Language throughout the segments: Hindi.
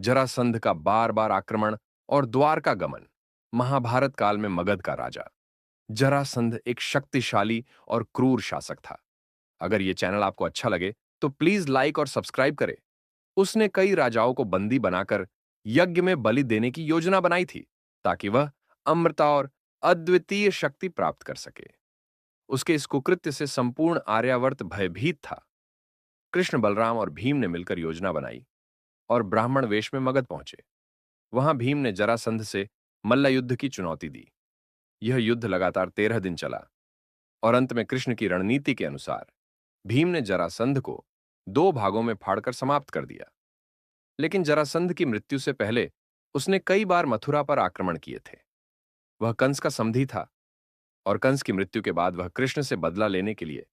जरासंध का बार बार आक्रमण और द्वारका गमन। महाभारत काल में मगध का राजा जरासंध एक शक्तिशाली और क्रूर शासक था। अगर ये चैनल आपको अच्छा लगे तो प्लीज लाइक और सब्सक्राइब करें। उसने कई राजाओं को बंदी बनाकर यज्ञ में बलि देने की योजना बनाई थी ताकि वह अमृता और अद्वितीय शक्ति प्राप्त कर सके। उसके इस कुकृत्य से संपूर्ण आर्यावर्त भयभीत था। कृष्ण, बलराम और भीम ने मिलकर योजना बनाई और ब्राह्मण वेश में मगध पहुंचे। वहां भीम ने जरासंध से मल्ल युद्ध की चुनौती दी। यह युद्ध लगातार 13 दिन चला और अंत में कृष्ण की रणनीति के अनुसार भीम ने जरासंध को 2 भागों में फाड़कर समाप्त कर दिया। लेकिन जरासंध की मृत्यु से पहले उसने कई बार मथुरा पर आक्रमण किए थे। वह कंस का समधी था और कंस की मृत्यु के बाद वह कृष्ण से बदला लेने के लिए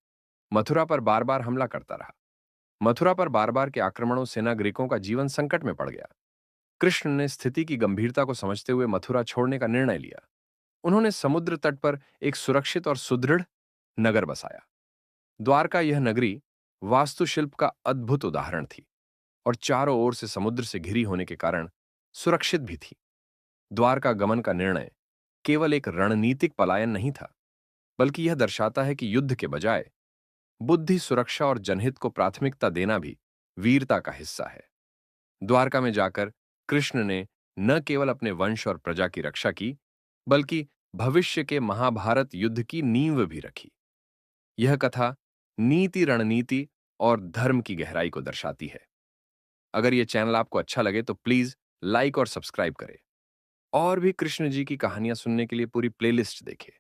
मथुरा पर बार बार हमला करता रहा। मथुरा पर बार बार के आक्रमणों से नागरिकों का जीवन संकट में पड़ गया। कृष्ण ने स्थिति की गंभीरता को समझते हुए मथुरा छोड़ने का निर्णय लिया। उन्होंने समुद्र तट पर एक सुरक्षित और सुदृढ़ नगर बसाया। द्वारका यह नगरी वास्तुशिल्प का अद्भुत उदाहरण थी और चारों ओर से समुद्र से घिरी होने के कारण सुरक्षित भी थी। द्वारका गमन का निर्णय केवल एक रणनीतिक पलायन नहीं था, बल्कि यह दर्शाता है कि युद्ध के बजाय बुद्धि, सुरक्षा और जनहित को प्राथमिकता देना भी वीरता का हिस्सा है। द्वारका में जाकर कृष्ण ने न केवल अपने वंश और प्रजा की रक्षा की, बल्कि भविष्य के महाभारत युद्ध की नींव भी रखी। यह कथा नीति, रणनीति और धर्म की गहराई को दर्शाती है। अगर यह चैनल आपको अच्छा लगे तो प्लीज लाइक और सब्सक्राइब करें और भी कृष्ण जी की कहानियां सुनने के लिए पूरी प्लेलिस्ट देखें।